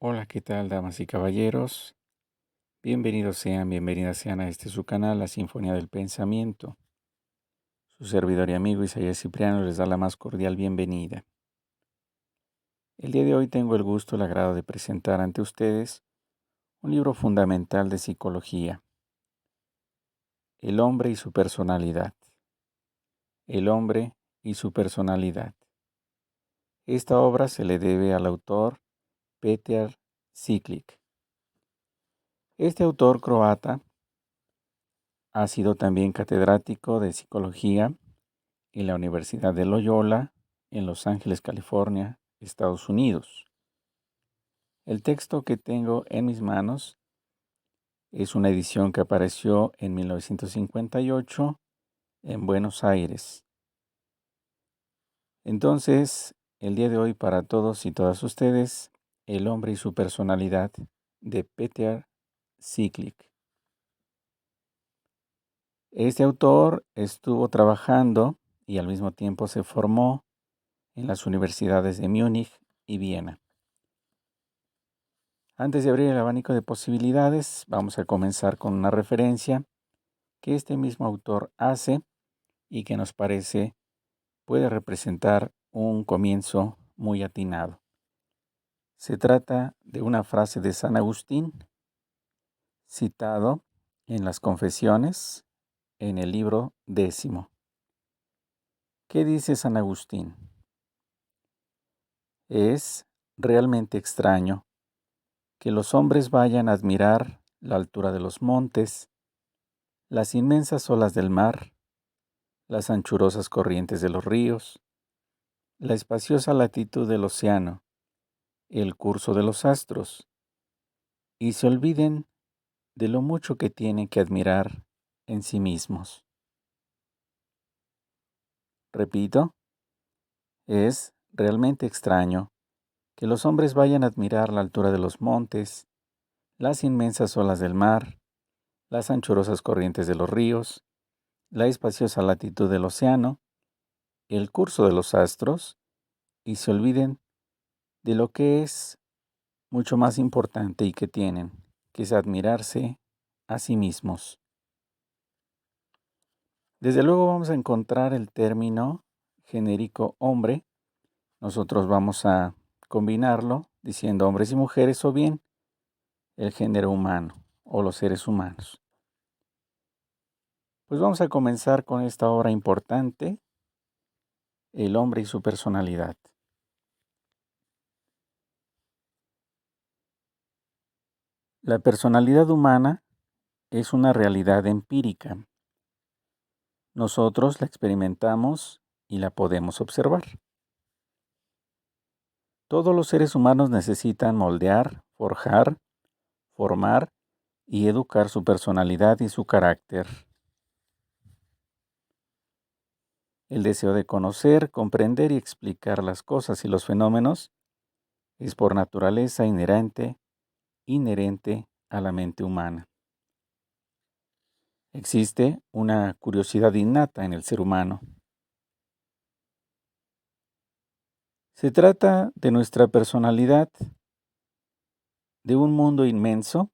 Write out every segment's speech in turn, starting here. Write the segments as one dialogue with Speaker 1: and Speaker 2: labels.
Speaker 1: Hola, ¿qué tal, damas y caballeros? Bienvenidas sean a este su canal, La Sinfonía del Pensamiento. Su servidor y amigo Isaías Cipriano les da la más cordial bienvenida. El día de hoy tengo el gusto y el agrado de presentar ante ustedes un libro fundamental de psicología, El hombre y su personalidad. El hombre y su personalidad. Esta obra se le debe al autor Petar Ciklik. Este autor croata ha sido también catedrático de psicología en la Universidad de Loyola, en Los Ángeles, California, Estados Unidos. El texto que tengo en mis manos es una edición que apareció en 1958 en Buenos Aires. Entonces, el día de hoy para todos y todas ustedes, El hombre y su personalidad de Petar Ciklik. Este autor estuvo trabajando y al mismo tiempo se formó en las universidades de Múnich y Viena. Antes de abrir el abanico de posibilidades, vamos a comenzar con una referencia que este mismo autor hace y que nos parece puede representar un comienzo muy atinado. Se trata de una frase de San Agustín, citado en las Confesiones, en el libro 10. ¿Qué dice San Agustín? Es realmente extraño que los hombres vayan a admirar la altura de los montes, las inmensas olas del mar, las anchurosas corrientes de los ríos, la espaciosa latitud del océano, el curso de los astros, y se olviden de lo mucho que tienen que admirar en sí mismos. Repito, es realmente extraño que los hombres vayan a admirar la altura de los montes, las inmensas olas del mar, las anchurosas corrientes de los ríos, la espaciosa latitud del océano, el curso de los astros, y se olviden de lo que es mucho más importante y que tienen, que es admirarse a sí mismos. Desde luego vamos a encontrar el término genérico hombre. Nosotros vamos a combinarlo diciendo hombres y mujeres o bien el género humano o los seres humanos. Pues vamos a comenzar con esta obra importante, El hombre y su personalidad. La personalidad humana es una realidad empírica. Nosotros la experimentamos y la podemos observar. Todos los seres humanos necesitan moldear, forjar, formar y educar su personalidad y su carácter. El deseo de conocer, comprender y explicar las cosas y los fenómenos es por naturaleza inherente a la mente humana. Existe una curiosidad innata en el ser humano. Se trata de nuestra personalidad, de un mundo inmenso,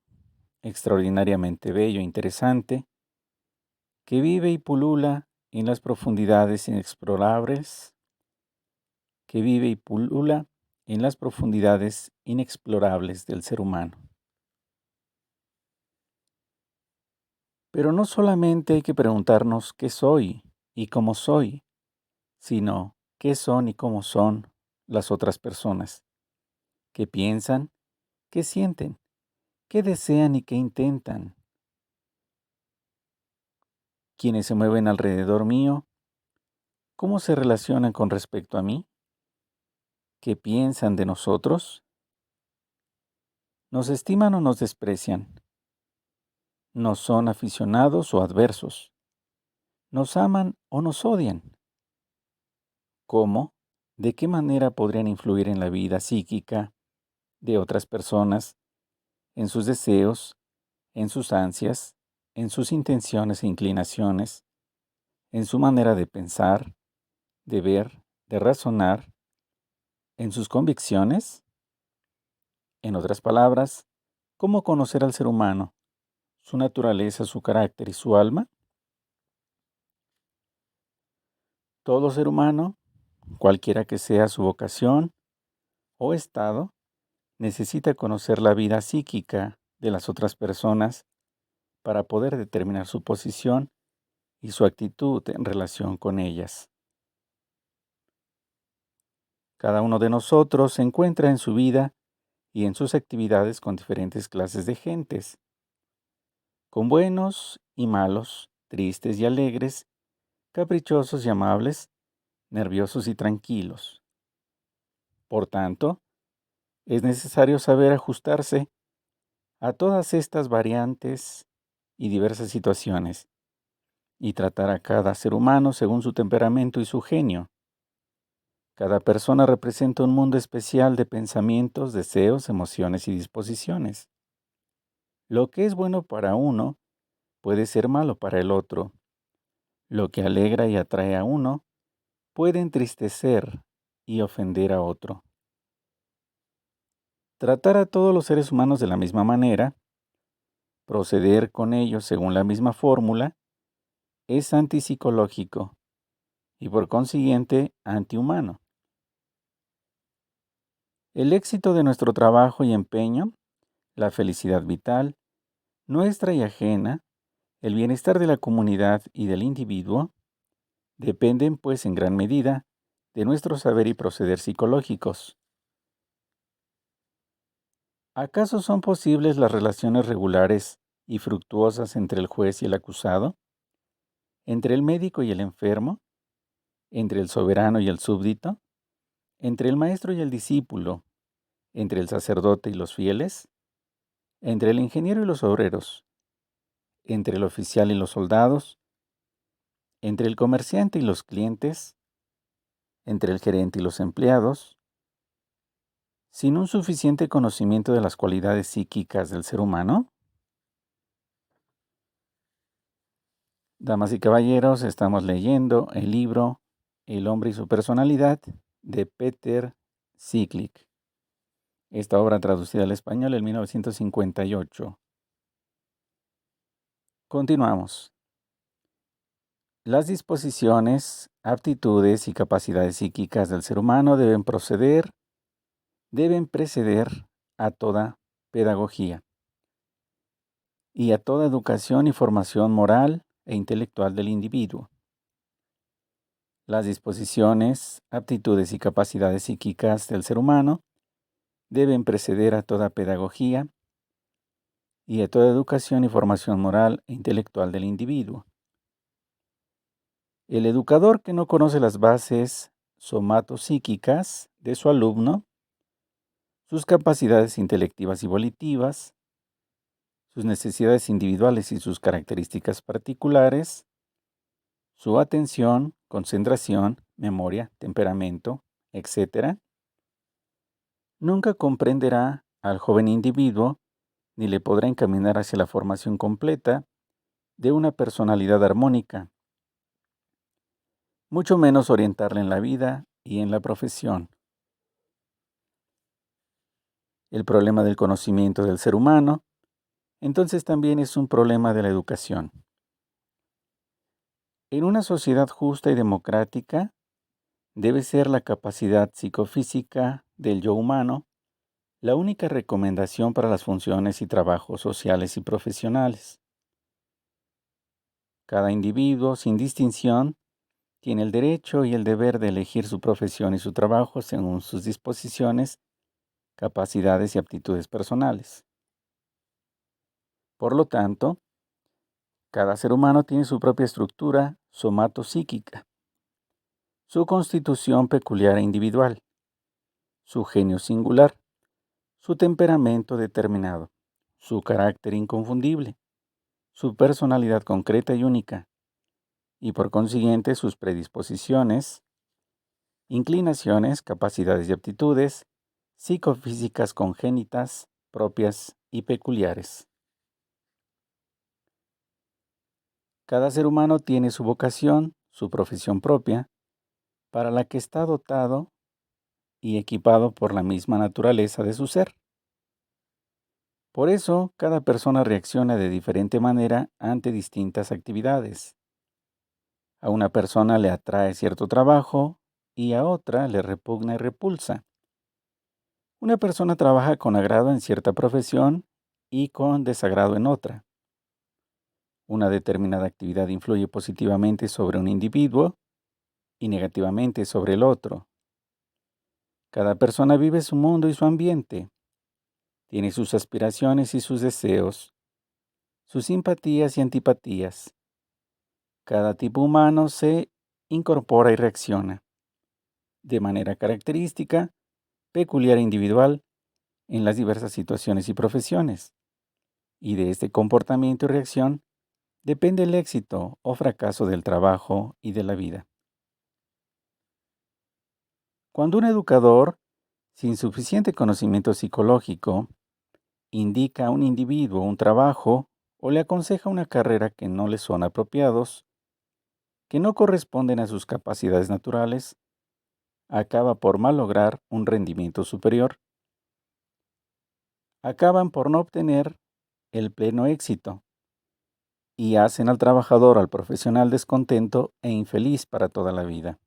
Speaker 1: extraordinariamente bello e interesante, que vive y pulula en las profundidades inexplorables, del ser humano. Pero no solamente hay que preguntarnos qué soy y cómo soy, sino qué son y cómo son las otras personas, qué piensan, qué sienten, qué desean y qué intentan, quiénes se mueven alrededor mío, cómo se relacionan con respecto a mí, qué piensan de nosotros, nos estiman o nos desprecian, nos son aficionados o adversos, nos aman o nos odian, cómo, de qué manera podrían influir en la vida psíquica de otras personas, en sus deseos, en sus ansias, en sus intenciones e inclinaciones, en su manera de pensar, de ver, de razonar, en sus convicciones. En otras palabras, ¿cómo conocer al ser humano, su naturaleza, su carácter y su alma? Todo ser humano, cualquiera que sea su vocación o estado, necesita conocer la vida psíquica de las otras personas para poder determinar su posición y su actitud en relación con ellas. Cada uno de nosotros se encuentra en su vida y en sus actividades con diferentes clases de gentes, con buenos y malos, tristes y alegres, caprichosos y amables, nerviosos y tranquilos. Por tanto, es necesario saber ajustarse a todas estas variantes y diversas situaciones y tratar a cada ser humano según su temperamento y su genio. Cada persona representa un mundo especial de pensamientos, deseos, emociones y disposiciones. Lo que es bueno para uno puede ser malo para el otro. Lo que alegra y atrae a uno puede entristecer y ofender a otro. Tratar a todos los seres humanos de la misma manera, proceder con ellos según la misma fórmula, es antipsicológico y por consiguiente antihumano. El éxito de nuestro trabajo y empeño, la felicidad vital, nuestra y ajena, el bienestar de la comunidad y del individuo, dependen pues en gran medida de nuestro saber y proceder psicológicos. ¿Acaso son posibles las relaciones regulares y fructuosas entre el juez y el acusado? ¿Entre el médico y el enfermo? ¿Entre el soberano y el súbdito? ¿Entre el maestro y el discípulo? ¿Entre el sacerdote y los fieles? ¿Entre el ingeniero y los obreros? ¿Entre el oficial y los soldados? ¿Entre el comerciante y los clientes? ¿Entre el gerente y los empleados? Sin un suficiente conocimiento de las cualidades psíquicas del ser humano. Damas y caballeros, estamos leyendo el libro El hombre y su personalidad de Peter Sieglik. Esta obra traducida al español en 1958. Continuamos. Las disposiciones, aptitudes y capacidades psíquicas del ser humano deben preceder a toda pedagogía y a toda educación y formación moral e intelectual del individuo. Las disposiciones, aptitudes y capacidades psíquicas del ser humano deben preceder a toda pedagogía y a toda educación y formación moral e intelectual del individuo. El educador que no conoce las bases somatopsíquicas de su alumno, sus capacidades intelectivas y volitivas, sus necesidades individuales y sus características particulares, su atención, concentración, memoria, temperamento, etc., nunca comprenderá al joven individuo ni le podrá encaminar hacia la formación completa de una personalidad armónica, mucho menos orientarle en la vida y en la profesión. El problema del conocimiento del ser humano, entonces también es un problema de la educación. En una sociedad justa y democrática, debe ser la capacidad psicofísica del yo humano la única recomendación para las funciones y trabajos sociales y profesionales. Cada individuo, sin distinción, tiene el derecho y el deber de elegir su profesión y su trabajo según sus disposiciones, capacidades y aptitudes personales. Por lo tanto, cada ser humano tiene su propia estructura somatopsíquica, su constitución peculiar e individual, su genio singular, su temperamento determinado, su carácter inconfundible, su personalidad concreta y única, y por consiguiente sus predisposiciones, inclinaciones, capacidades y aptitudes psicofísicas congénitas, propias y peculiares. Cada ser humano tiene su vocación, su profesión propia, para la que está dotado y equipado por la misma naturaleza de su ser. Por eso, cada persona reacciona de diferente manera ante distintas actividades. A una persona le atrae cierto trabajo y a otra le repugna y repulsa. Una persona trabaja con agrado en cierta profesión y con desagrado en otra. Una determinada actividad influye positivamente sobre un individuo y negativamente sobre el otro. Cada persona vive su mundo y su ambiente. Tiene sus aspiraciones y sus deseos, sus simpatías y antipatías. Cada tipo humano se incorpora y reacciona de manera característica, peculiar e individual en las diversas situaciones y profesiones. Y de este comportamiento y reacción depende el éxito o fracaso del trabajo y de la vida. Cuando un educador, sin suficiente conocimiento psicológico, indica a un individuo un trabajo o le aconseja una carrera que no le son apropiados, que no corresponden a sus capacidades naturales, acaba por malograr un rendimiento superior. Acaban por no obtener el pleno éxito y hacen al trabajador, al profesional descontento e infeliz para toda la vida.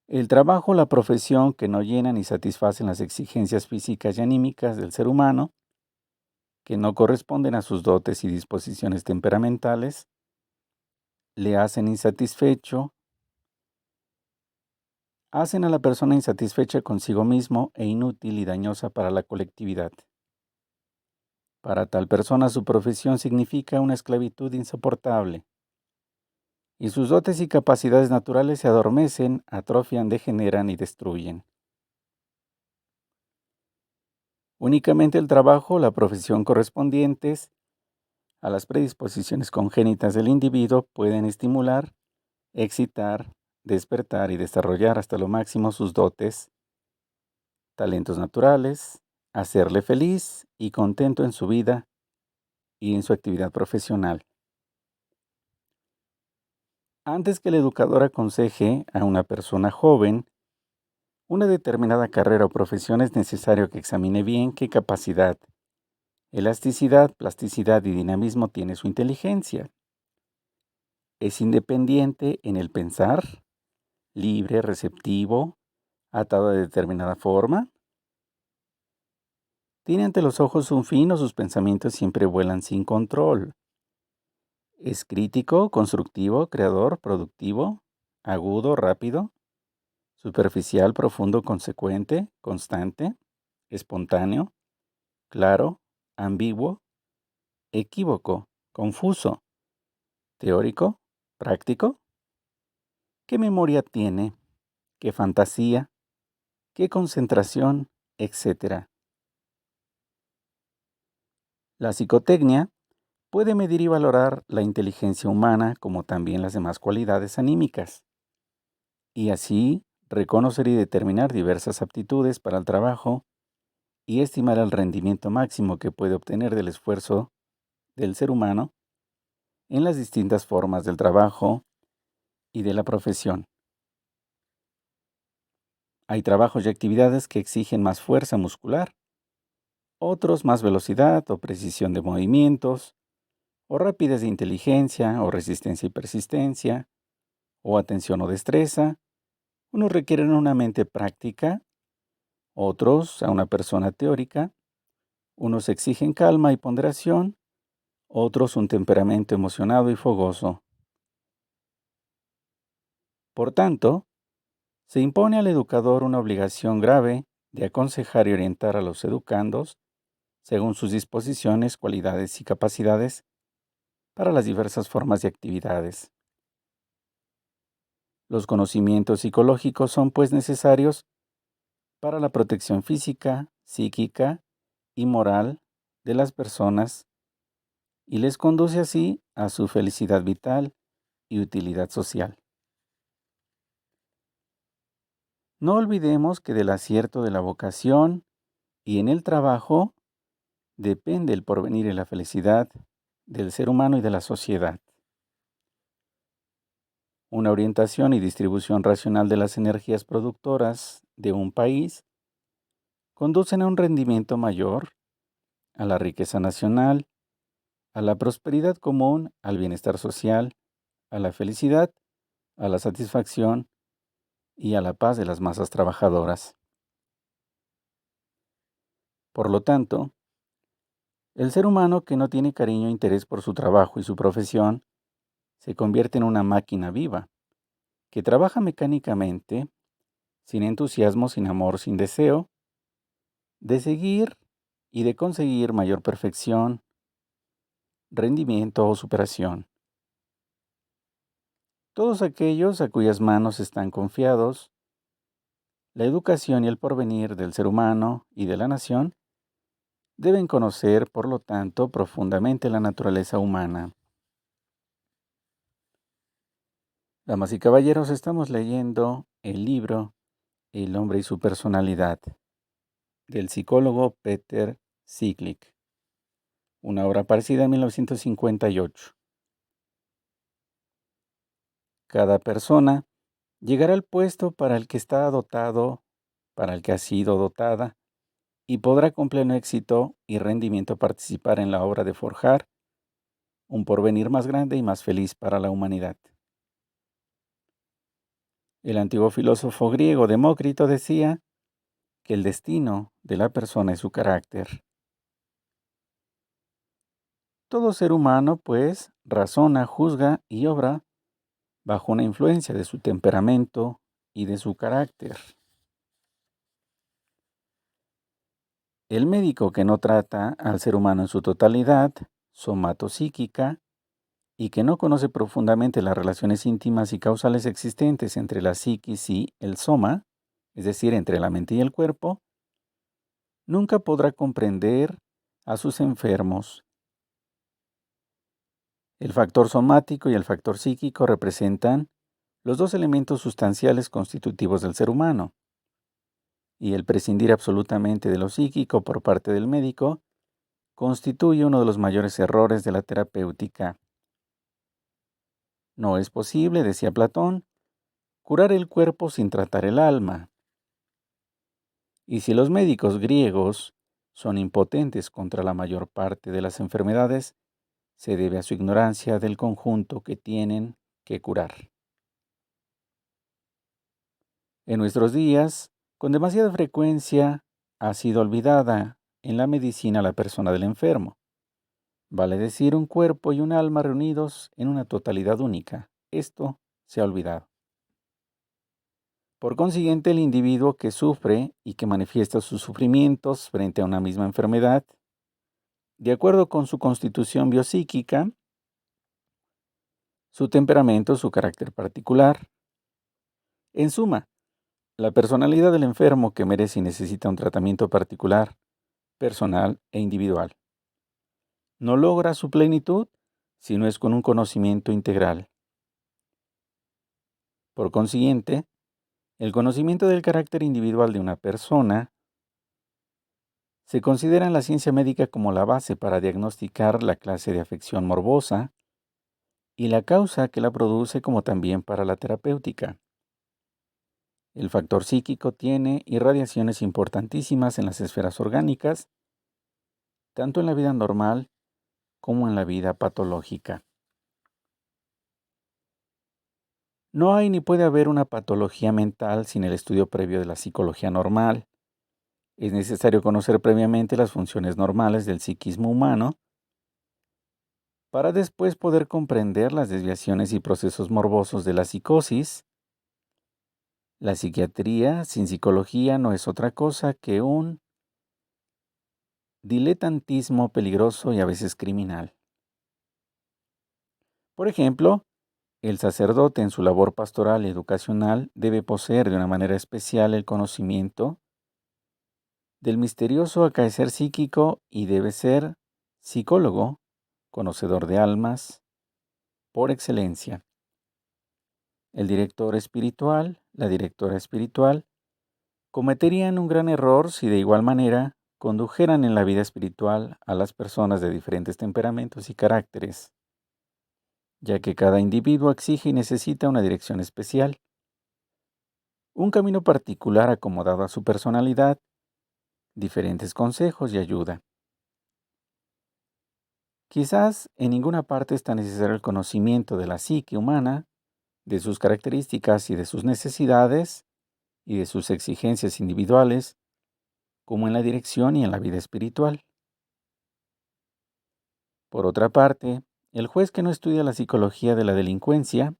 Speaker 1: El trabajo o la profesión que no llenan y satisfacen las exigencias físicas y anímicas del ser humano, que no corresponden a sus dotes y disposiciones temperamentales, le hacen insatisfecho, hacen a la persona insatisfecha consigo mismo e inútil y dañosa para la colectividad. Para tal persona su profesión significa una esclavitud insoportable, y sus dotes y capacidades naturales se adormecen, atrofian, degeneran y destruyen. Únicamente el trabajo o la profesión correspondientes a las predisposiciones congénitas del individuo pueden estimular, excitar, despertar y desarrollar hasta lo máximo sus dotes, talentos naturales, hacerle feliz y contento en su vida y en su actividad profesional. Antes que el educador aconseje a una persona joven una determinada carrera o profesión, es necesario que examine bien qué capacidad, elasticidad, plasticidad y dinamismo tiene su inteligencia. ¿Es independiente en el pensar, libre, receptivo, atado de determinada forma? ¿Tiene ante los ojos un fin o sus pensamientos siempre vuelan sin control? ¿Es crítico, constructivo, creador, productivo, agudo, rápido, superficial, profundo, consecuente, constante, espontáneo, claro, ambiguo, equívoco, confuso, teórico, práctico? ¿Qué memoria tiene? ¿Qué fantasía? ¿Qué concentración? Etcétera. La psicotecnia puede medir y valorar la inteligencia humana como también las demás cualidades anímicas, y así reconocer y determinar diversas aptitudes para el trabajo y estimar el rendimiento máximo que puede obtener del esfuerzo del ser humano en las distintas formas del trabajo y de la profesión. Hay trabajos y actividades que exigen más fuerza muscular, otros más velocidad o precisión de movimientos, o rapidez de inteligencia o resistencia y persistencia, o atención o destreza. Unos requieren una mente práctica, otros a una persona teórica, unos exigen calma y ponderación, otros un temperamento emocionado y fogoso. Por tanto, se impone al educador una obligación grave de aconsejar y orientar a los educandos según sus disposiciones, cualidades y capacidades para las diversas formas de actividades. Los conocimientos psicológicos son pues necesarios para la protección física, psíquica y moral de las personas y les conduce así a su felicidad vital y utilidad social. No olvidemos que del acierto de la vocación y en el trabajo depende el porvenir y la felicidad del ser humano y de la sociedad. Una orientación y distribución racional de las energías productoras de un país conducen a un rendimiento mayor, a la riqueza nacional, a la prosperidad común, al bienestar social, a la felicidad, a la satisfacción y a la paz de las masas trabajadoras. Por lo tanto, el ser humano que no tiene cariño e interés por su trabajo y su profesión se convierte en una máquina viva, que trabaja mecánicamente, sin entusiasmo, sin amor, sin deseo, de seguir y de conseguir mayor perfección, rendimiento o superación. Todos aquellos a cuyas manos están confiados la educación y el porvenir del ser humano y de la nación deben conocer, por lo tanto, profundamente la naturaleza humana. Damas y caballeros, estamos leyendo el libro El hombre y su personalidad del psicólogo Peter Sieglik, una obra aparecida en 1958. Cada persona llegará al puesto para el que está dotado, para el que ha sido dotada, y podrá con pleno éxito y rendimiento participar en la obra de forjar un porvenir más grande y más feliz para la humanidad. El antiguo filósofo griego Demócrito decía que el destino de la persona es su carácter. Todo ser humano, pues, razona, juzga y obra bajo una influencia de su temperamento y de su carácter. El médico que no trata al ser humano en su totalidad, somatopsíquica, y que no conoce profundamente las relaciones íntimas y causales existentes entre la psiquis y el soma, es decir, entre la mente y el cuerpo, nunca podrá comprender a sus enfermos. El factor somático y el factor psíquico representan los dos elementos sustanciales constitutivos del ser humano, y el prescindir absolutamente de lo psíquico por parte del médico constituye uno de los mayores errores de la terapéutica. No es posible, decía Platón, curar el cuerpo sin tratar el alma. Y si los médicos griegos son impotentes contra la mayor parte de las enfermedades, se debe a su ignorancia del conjunto que tienen que curar. En nuestros días, con demasiada frecuencia, ha sido olvidada en la medicina la persona del enfermo. Vale decir, un cuerpo y un alma reunidos en una totalidad única. Esto se ha olvidado. Por consiguiente, el individuo que sufre y que manifiesta sus sufrimientos frente a una misma enfermedad, de acuerdo con su constitución biopsíquica, su temperamento, su carácter particular, en suma, la personalidad del enfermo que merece y necesita un tratamiento particular, personal e individual, no logra su plenitud si no es con un conocimiento integral. Por consiguiente, el conocimiento del carácter individual de una persona se considera en la ciencia médica como la base para diagnosticar la clase de afección morbosa y la causa que la produce, como también para la terapéutica. El factor psíquico tiene irradiaciones importantísimas en las esferas orgánicas, tanto en la vida normal como en la vida patológica. No hay ni puede haber una patología mental sin el estudio previo de la psicología normal. Es necesario conocer previamente las funciones normales del psiquismo humano para después poder comprender las desviaciones y procesos morbosos de la psicosis. La psiquiatría sin psicología no es otra cosa que un diletantismo peligroso y a veces criminal. Por ejemplo, el sacerdote en su labor pastoral y educacional debe poseer de una manera especial el conocimiento del misterioso acaecer psíquico y debe ser psicólogo, conocedor de almas, por excelencia. El director espiritual, la directora espiritual, cometerían un gran error si de igual manera condujeran en la vida espiritual a las personas de diferentes temperamentos y caracteres, ya que cada individuo exige y necesita una dirección especial, un camino particular acomodado a su personalidad, diferentes consejos y ayuda. Quizás en ninguna parte es tan necesario el conocimiento de la psique humana, de sus características y de sus necesidades y de sus exigencias individuales, como en la dirección y en la vida espiritual. Por otra parte, el juez que no estudia la psicología de la delincuencia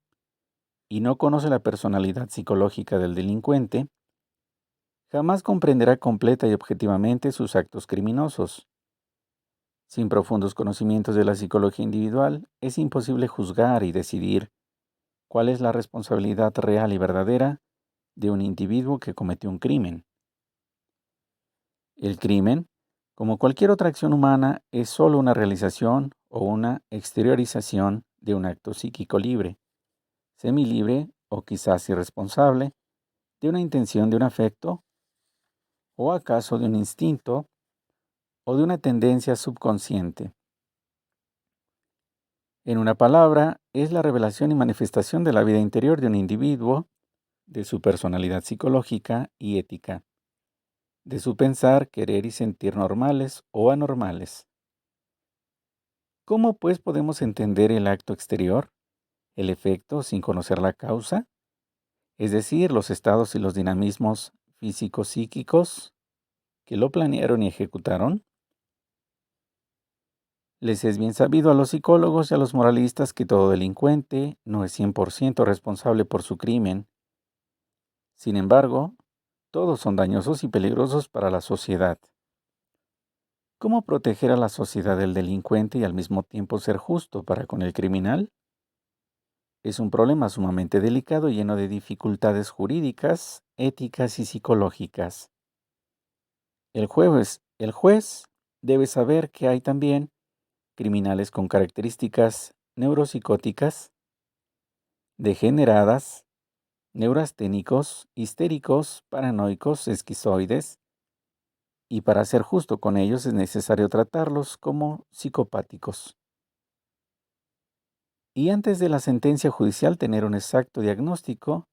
Speaker 1: y no conoce la personalidad psicológica del delincuente, jamás comprenderá completa y objetivamente sus actos criminosos. Sin profundos conocimientos de la psicología individual, es imposible juzgar y decidir cuál es la responsabilidad real y verdadera de un individuo que cometió un crimen. El crimen, como cualquier otra acción humana, es solo una realización o una exteriorización de un acto psíquico libre, semilibre o quizás irresponsable, de una intención de un afecto o acaso de un instinto o de una tendencia subconsciente. En una palabra, es la revelación y manifestación de la vida interior de un individuo, de su personalidad psicológica y ética, de su pensar, querer y sentir normales o anormales. ¿Cómo pues podemos entender el acto exterior, el efecto sin conocer la causa? Es decir, los estados y los dinamismos físicos psíquicos que lo planearon y ejecutaron. Les es bien sabido a los psicólogos y a los moralistas que todo delincuente no es 100% responsable por su crimen. Sin embargo, todos son dañosos y peligrosos para la sociedad. ¿Cómo proteger a la sociedad del delincuente y al mismo tiempo ser justo para con el criminal? Es un problema sumamente delicado y lleno de dificultades jurídicas, éticas y psicológicas. El juez debe saber que hay también criminales con características neuropsicóticas, degeneradas, neurasténicos, histéricos, paranoicos, esquizoides, y para ser justo con ellos es necesario tratarlos como psicopáticos. Y antes de la sentencia judicial tener un exacto diagnóstico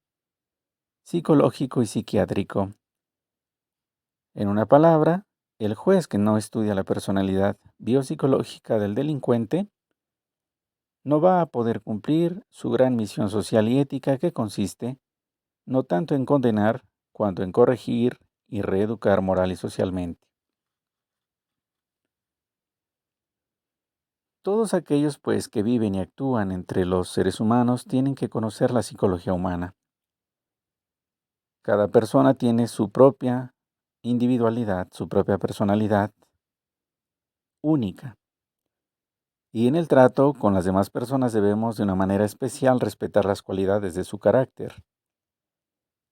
Speaker 1: psicológico y psiquiátrico. En una palabra, el juez que no estudia la personalidad biopsicológica del delincuente no va a poder cumplir su gran misión social y ética que consiste no tanto en condenar cuanto en corregir y reeducar moral y socialmente. Todos aquellos pues que viven y actúan entre los seres humanos tienen que conocer la psicología humana. Cada persona tiene su propia individualidad, su propia personalidad única. Y en el trato con las demás personas debemos de una manera especial respetar las cualidades de su carácter.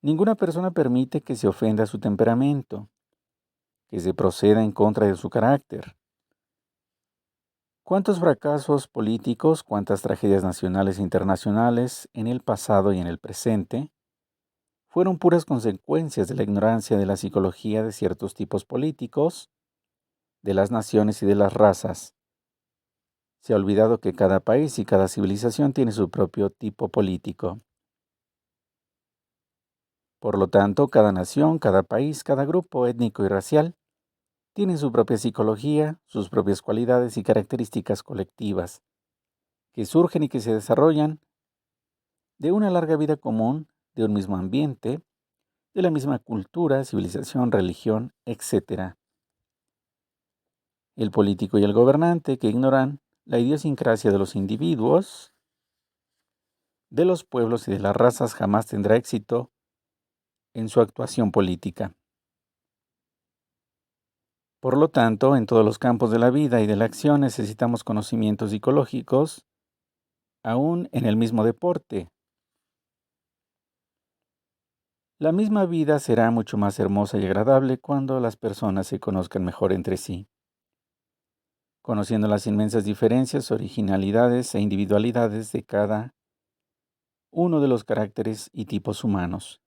Speaker 1: Ninguna persona permite que se ofenda su temperamento, que se proceda en contra de su carácter. ¿Cuántos fracasos políticos, cuántas tragedias nacionales e internacionales en el pasado y en el presente fueron puras consecuencias de la ignorancia de la psicología de ciertos tipos políticos, de las naciones y de las razas? Se ha olvidado que cada país y cada civilización tiene su propio tipo político. Por lo tanto, cada nación, cada país, cada grupo étnico y racial tiene su propia psicología, sus propias cualidades y características colectivas, que surgen y que se desarrollan de una larga vida común, de un mismo ambiente, de la misma cultura, civilización, religión, etc. El político y el gobernante que ignoran la idiosincrasia de los individuos, de los pueblos y de las razas jamás tendrá éxito en su actuación política. Por lo tanto, en todos los campos de la vida y de la acción necesitamos conocimientos psicológicos, aún en el mismo deporte. La misma vida será mucho más hermosa y agradable cuando las personas se conozcan mejor entre sí, conociendo las inmensas diferencias, originalidades e individualidades de cada uno de los caracteres y tipos humanos.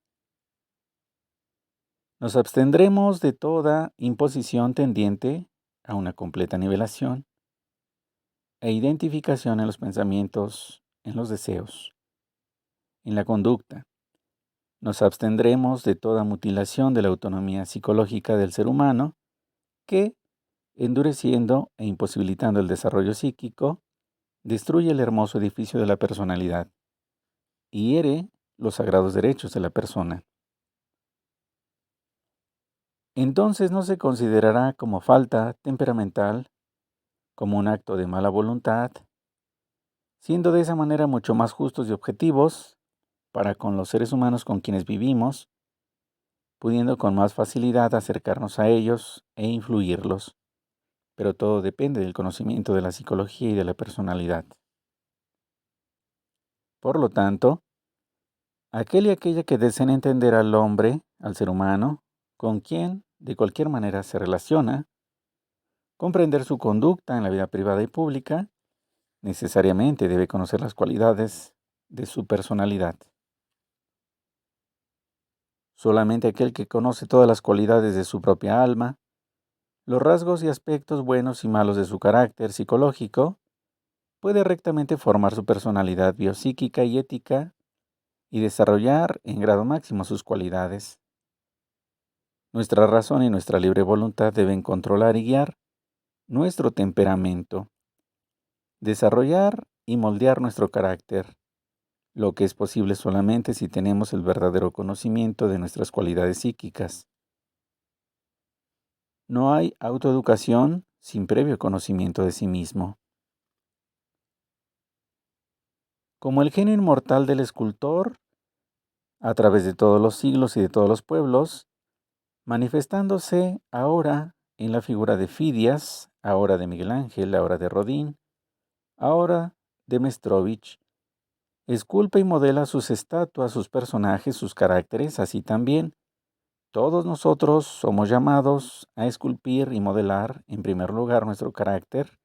Speaker 1: Nos abstendremos de toda imposición tendiente a una completa nivelación e identificación en los pensamientos, en los deseos, en la conducta. Nos abstendremos de toda mutilación de la autonomía psicológica del ser humano que, endureciendo e imposibilitando el desarrollo psíquico, destruye el hermoso edificio de la personalidad y hiere los sagrados derechos de la persona. Entonces no se considerará como falta temperamental, como un acto de mala voluntad, siendo de esa manera mucho más justos y objetivos para con los seres humanos con quienes vivimos, pudiendo con más facilidad acercarnos a ellos e influirlos. Pero todo depende del conocimiento de la psicología y de la personalidad. Por lo tanto, aquel y aquella que deseen entender al hombre, al ser humano, con quien de cualquier manera se relaciona, comprender su conducta en la vida privada y pública, necesariamente debe conocer las cualidades de su personalidad. Solamente aquel que conoce todas las cualidades de su propia alma, los rasgos y aspectos buenos y malos de su carácter psicológico, puede rectamente formar su personalidad biopsíquica y ética y desarrollar en grado máximo sus cualidades. Nuestra razón y nuestra libre voluntad deben controlar y guiar nuestro temperamento, desarrollar y moldear nuestro carácter, lo que es posible solamente si tenemos el verdadero conocimiento de nuestras cualidades psíquicas. No hay autoeducación sin previo conocimiento de sí mismo. Como el genio inmortal del escultor, a través de todos los siglos y de todos los pueblos, manifestándose ahora en la figura de Fidias, ahora de Miguel Ángel, ahora de Rodin, ahora de Mestrovich, esculpe y modela sus estatuas, sus personajes, sus caracteres, así también. Todos nosotros somos llamados a esculpir y modelar, en primer lugar, nuestro carácter,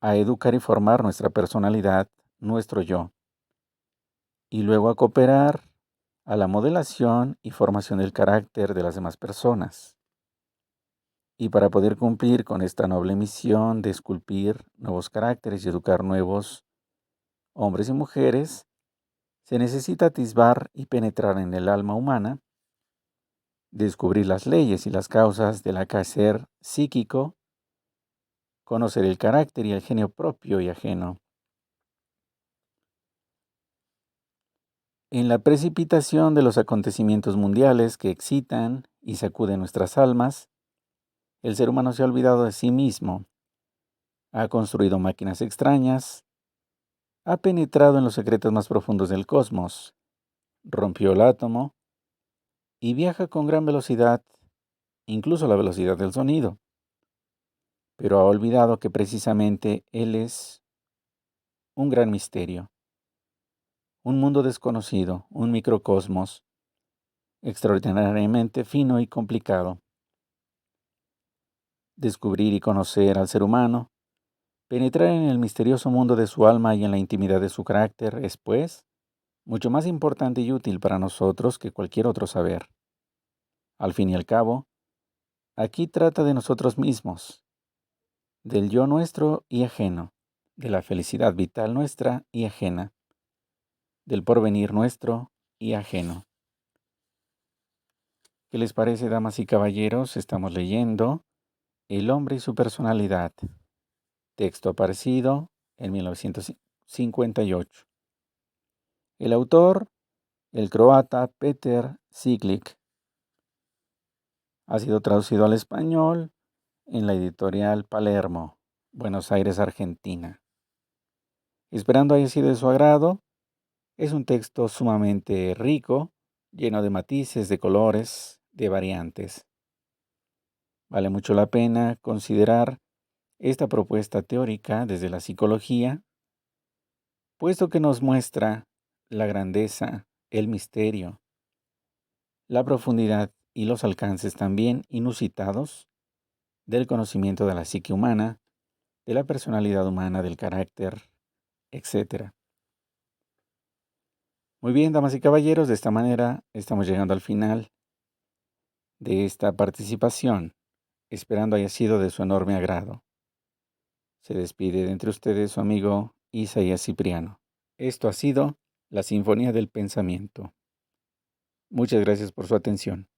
Speaker 1: a educar y formar nuestra personalidad, nuestro yo, y luego a cooperar a la modelación y formación del carácter de las demás personas. Y para poder cumplir con esta noble misión de esculpir nuevos caracteres y educar nuevos hombres y mujeres, se necesita atisbar y penetrar en el alma humana, descubrir las leyes y las causas del acaecer psíquico, conocer el carácter y el genio propio y ajeno. En la precipitación de los acontecimientos mundiales que excitan y sacuden nuestras almas, el ser humano se ha olvidado de sí mismo, ha construido máquinas extrañas, ha penetrado en los secretos más profundos del cosmos, rompió el átomo y viaja con gran velocidad, incluso la velocidad del sonido, pero ha olvidado que precisamente Él es un gran misterio, un mundo desconocido, un microcosmos extraordinariamente fino y complicado. Descubrir y conocer al ser humano, penetrar en el misterioso mundo de su alma y en la intimidad de su carácter es, pues, mucho más importante y útil para nosotros que cualquier otro saber. Al fin y al cabo, aquí trata de nosotros mismos, del yo nuestro y ajeno, de la felicidad vital nuestra y ajena, del porvenir nuestro y ajeno. ¿Qué les parece, damas y caballeros? Estamos leyendo El hombre y su personalidad, texto aparecido en 1958. El autor, el croata Peter Ciglik, ha sido traducido al español en la editorial Palermo, Buenos Aires, Argentina. Esperando haya sido de su agrado, es un texto sumamente rico, lleno de matices, de colores, de variantes. Vale mucho la pena considerar esta propuesta teórica desde la psicología, puesto que nos muestra la grandeza, el misterio, la profundidad y los alcances también inusitados del conocimiento de la psique humana, de la personalidad humana, del carácter, etc. Muy bien, damas y caballeros, de esta manera estamos llegando al final de esta participación, esperando haya sido de su enorme agrado. Se despide de entre ustedes su amigo Isaías Cipriano. Esto ha sido la Sinfonía del Pensamiento. Muchas gracias por su atención.